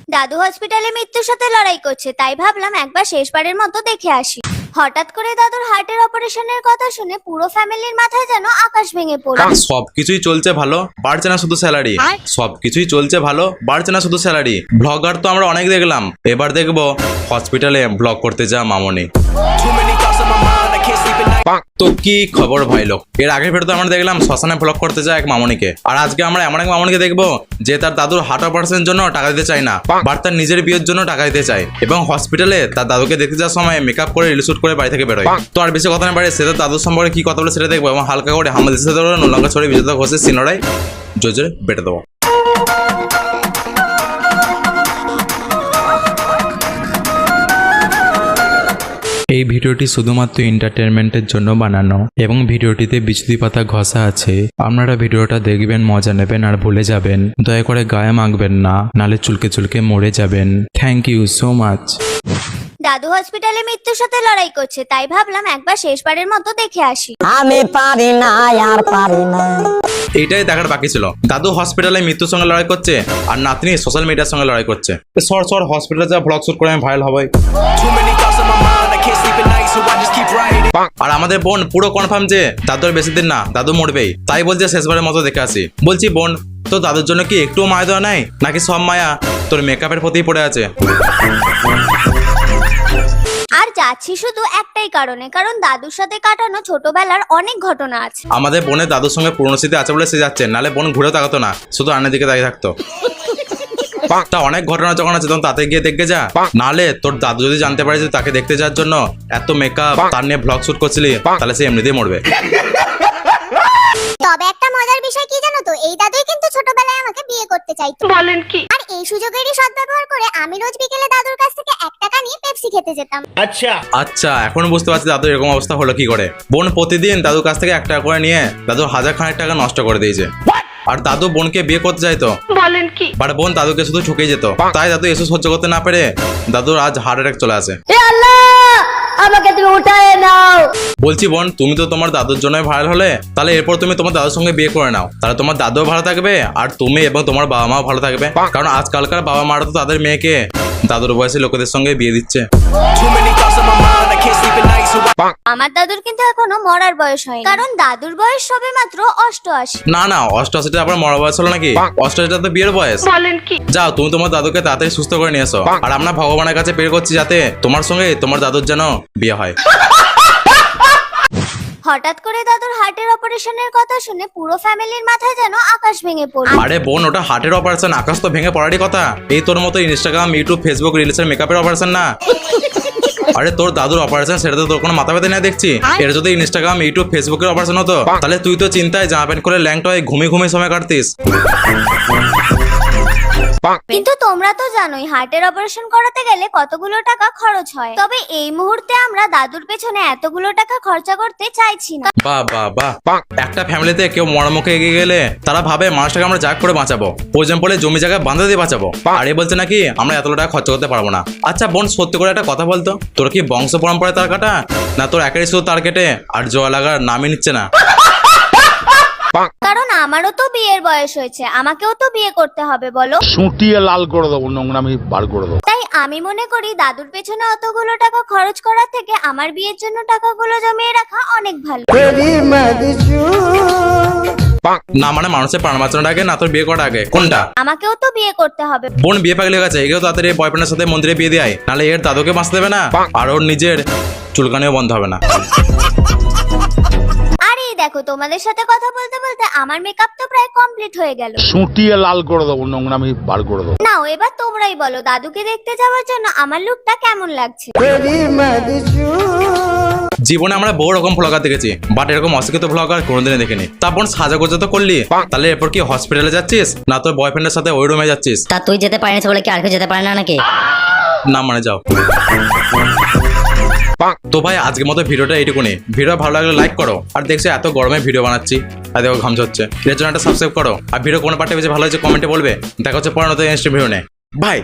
দাদু হসপিটালে মৃত্যুর সাথে লড়াই করছে, তাই ভাবলাম একবার শেষবারের মতো দেখে আসি। হঠাৎ করে দাদুর হার্টের অপারেশনের কথা শুনে পুরো ফ্যামিলির মাথায় যেন আকাশ ভেঙে পড়ল। সবকিছুই চলছে ভালো, বাড়ছে না শুধু স্যালারি। সবকিছুই চলছে ভালো, বাড়ছে না শুধু স্যালারি। ব্লগার তো আমরা অনেক দেখলাম, এবার দেখবো হসপিটালে ব্লগ করতে যা মামনি। তো কি খবর ভাই লোক, এর আগের ভিডিওতে আমরা দেখলাম শ্মশানে ব্লগ করতে যায় এক মামনিকে, আর আজকে আমরা এমন এক মামনিকে দেখবো যে তার দাদুর হার্ট অপারেশনের জন্য টাকা দিতে চায় না, বাট তার নিজের বিয়ের জন্য টাকা দিতে চায়, এবং হসপিটালে তার দাদুকে দেখতে যাওয়ার সময় মেকআপ করে রিল শুট করে বাড়ি থেকে বেরোয়। তো আর বেশি কথা না বাড়ে সেটা দাদুর সম্পর্কে কি কথা বলে সেটা দেখবো, এবং হালকা করে হামাদের সাথে নোলঙ্কা ছড়ে বিজেতা ঘষে সিনড়ায় জোরে বেটে দেবো। এই ভিডিওটি শুধুমাত্র এন্টারটেনমেন্টের জন্য বানানো এবং ভিডিওটিতে বিচুতি পাতা ঘষা আছে। আপনারা ভিডিওটা দেখবেন, মজা নেবেন আর ভুলে যাবেন। দয়া করে গায়ে মাখবেন না, নালে চুলকে চুলকে মরে যাবেন। Thank you so much. দাদু হসপিটালে মৃত্যুর সাথে লড়াই করছে, তাই ভাবলাম একবার শেষবারের মতো দেখে আসি। আমি পারি না আর পারি না। এইটাই দেখার বাকি ছিল, দাদু হসপিটালে মৃত্যুর সঙ্গে লড়াই করছে আর নাতনি সোশ্যাল মিডিয়ার সঙ্গে লড়াই করছে। সর হসপিটালে যা ব্লগ শুট করে আমি ভাইরাল হবাই। আর আমাদের বোন পুরো কনফার্ম যে দাদুর বেশি দিন না, দাদু মরবেই, তাই বলছে শেষবারের মতো দেখে আসি। বলছি বোন, তো দাদুর জন্য কি একটু মায়া দেওয়া নাই, নাকি সব মায়া তোর মেকআপের প্রতি পড়ে আছে? আর যাচ্ছি শুধু একটাই কারণে, কারণ দাদুর সাথে কাটানো ছোটবেলার অনেক ঘটনা আছে। আমাদের বোনের দাদুর সঙ্গে পুরনো স্মৃতি আছে বলে সে যাচ্ছে, নালে বোন ঘুরেও তাকাতো না, শুধু আয়নার দিকে দাঁড়িয়ে থাকতো। তা অনেক ঘটনা যখন আছে তখন তাতে গিয়ে দেখে যা, নালে তোর দাদু যদি জানতে পারে যে তাকে দেখতে যাওয়ার জন্য এত মেকআপ তার নিয়ে ব্লগ শুট করছিলি, তাহলে সে এমনিতেই মরবে। তবে একটা মজার বিষয় কি জানো তো, এই দাদুই কিন্তু ছোটবেলায় আমাকে বিয়ে করতে চাইতো। বলেন কি? আর এই সুযোগেরই সদ্ব্যবহার করে আমি রোজ বিকেলে দাদুর কাছ থেকে 1 টাকা নিয়ে পেপসি খেতে যেতাম। আচ্ছা, এখন বুঝতে পারছি দাদুর এরকম অবস্থা হলো কি করে। বোন প্রতিদিন দাদুর কাছ থেকে 1 টাকা করে নিয়ে দাদু 1000 খানেক টাকা নষ্ট করে দিয়েছে। আর দাদু বোনকে বিয়ে করতে চাইতো, বলেন কি? বাট বোন দাদুকে শুধু ঠকেই যেত, তাই দাদু এসব সহ্য করতে না পেরে দাদুর আজ হার্ট অ্যাটাক চলে আসে। আমাকে তুমি উঠায় নাও। বলছি বোন, তুমি তো তোমার দাদুর জন্যই ভাইরাল হলে, তাহলে এরপর তুমি তোমার দাদুর সঙ্গে বিয়ে করে নাও, তাহলে তোমার দাদুও ভালো থাকবে আর তুমি এবং তোমার বাবা মাও ভালো থাকবে। কারণ আজকালকার বাবা মারা তো তাদের মেয়েকে দাদুর বয়সী লোকেদের সঙ্গে বিয়ে দিচ্ছে। আমার দাদুর কিন্তু এখনো মরার বয়স হয়নি, কারণ দাদুর বয়স সবে মাত্র 88। না 88টা আবার মরা বয়স হলো নাকি? 88টা তো বিয়ের বয়স। বলেন কি? যাও তুমি তোমার দাদুকে তাড়াতাড়ি সুস্থ করে নিয়ে এসো, আর আমরা ভগবানের কাছে প্রে করছি যাতে তোমার সঙ্গে তোমার দাদুর যেন বিয়ে হয়। হঠাৎ করে দাদুর হার্টের অপারেশনের কথা শুনে পুরো ফ্যামিলির মাথায় যেন আকাশ ভেঙে পড়ল। আরে বোন, ওটা হার্টের অপারেশন, আকাশ তো ভেঙে পড়ারই কথা। এই তোর মতো ইনস্টাগ্রাম, ইউটিউব, ফেসবুক রিলসের মেকআপের অপারেশন না। আরে তোর দাদুর অপারেশন, সেটা তো তোর কোনো মাথা ব্যথা নেই দেখছি। এর যদি ইনস্টাগ্রাম, ইউটিউব, ফেসবুকের অপারেশন হতো, তাহলে তুই তো চিন্তায় জামা প্যান্ট করে ল্যাংটায় ঘুমিয়ে সময় কাটতিস। কিন্তু তোমরা তো জানোই হার্টের অপারেশন করাতে গেলে কতগুলো টাকা খরচ হয়। তবে এই মুহূর্তে আমরা দাদুর পেছনে এতগুলো টাকা খরচা করতে চাইছি না। বাহ, একটা ফ্যামিলিতে কেউ মরামুখে এগিয়ে গেলে তারা ভাবে মানুষটাকে আমরা জাগ করে বাঁচাবো, প্রয়োজন পড়লে জমি জায়গা বাঁধা দিয়ে বাঁচাবো। আর এ বলছে নাকি আমরা এত টাকা খরচা করতে পারবো না। আচ্ছা বোন, সত্যি করে একটা কথা বলতো, তোর কি বংশ পরম্পরায় তার কাটা, না তোর একেরই শুধু তার কেটে আর জোয়া লাগার নামই নিচ্ছে না? কারণ আমারও তো বিয়ের বয়স হয়েছে, আমাকেও তো বিয়ে করতে হবে বলো। সুটিয়ে লাল করে দেবো, নোংরামি বার করে দেবো। তাই আমি মনে করি দাদুর পেছনে অতগুলো টাকা খরচ করার থেকে আমার বিয়ের জন্য টাকাগুলো জমিয়ে রাখা অনেক ভালো। না মানে মানুষের প্রাণ বাঁচানোর আগে না তোর বিয়ে করার আগে, কোনটা? আমাকেও তো বিয়ে করতে হবে। বোন বিয়ে পাগলে গেছে, এগেও তাড়াতাড়ি বয়ফ্রেন্ডের সাথে মন্দিরে বিয়ে দেয়, নাহলে এর দাদুকে বাঁচতে দেবে না আর ওর নিজের চুলকানিও বন্ধ হবে না। আর এই দেখো, তোমাদের সাথে কথা বলতে বলতে আমার মেকআপ তো প্রায় কমপ্লিট হয়ে গেল। সুটিয়ে লাল করে দেবো, নোংরামি বার করে দেবো। নাও এবার তোমরাই বলো, দাদুকে দেখতে যাওয়ার জন্য আমার লুকটা কেমন লাগছে? জীবনে আমরা বহু রকম ভ্লগার দেখেছি, বাট এরকম অশিক্ষিত ভ্লগার কোনোদিনই দেখিনি। তারপর সাজাগোজা তো করলি, তাহলে এরপর কি হসপিটালে যাচ্ছিস, না তোর বয়ফ্রেন্ডের সাথে ওই রুমে যাচ্ছিস? তা তুই যেতে পারিস বলে কি আর কেউ যেতে পারে না নাকি? না মানে যাও। তো ভাই আজকের মতো ভিডিওটা এইটুকুনি। ভিডিও ভালো লাগলে লাইক করো, আর দেখছো এত গরমে ভিডিও বানাচ্ছি আর দেখো ঘামছে হচ্ছে, এর জন্য একটা সাবস্ক্রাইব করো, আর ভিডিও কোন পার্টে বেশি ভালো হয়েছে কমেন্টে বলবে। দেখা হচ্ছে পরে নতুন ভিডিও নিয়ে। বাই।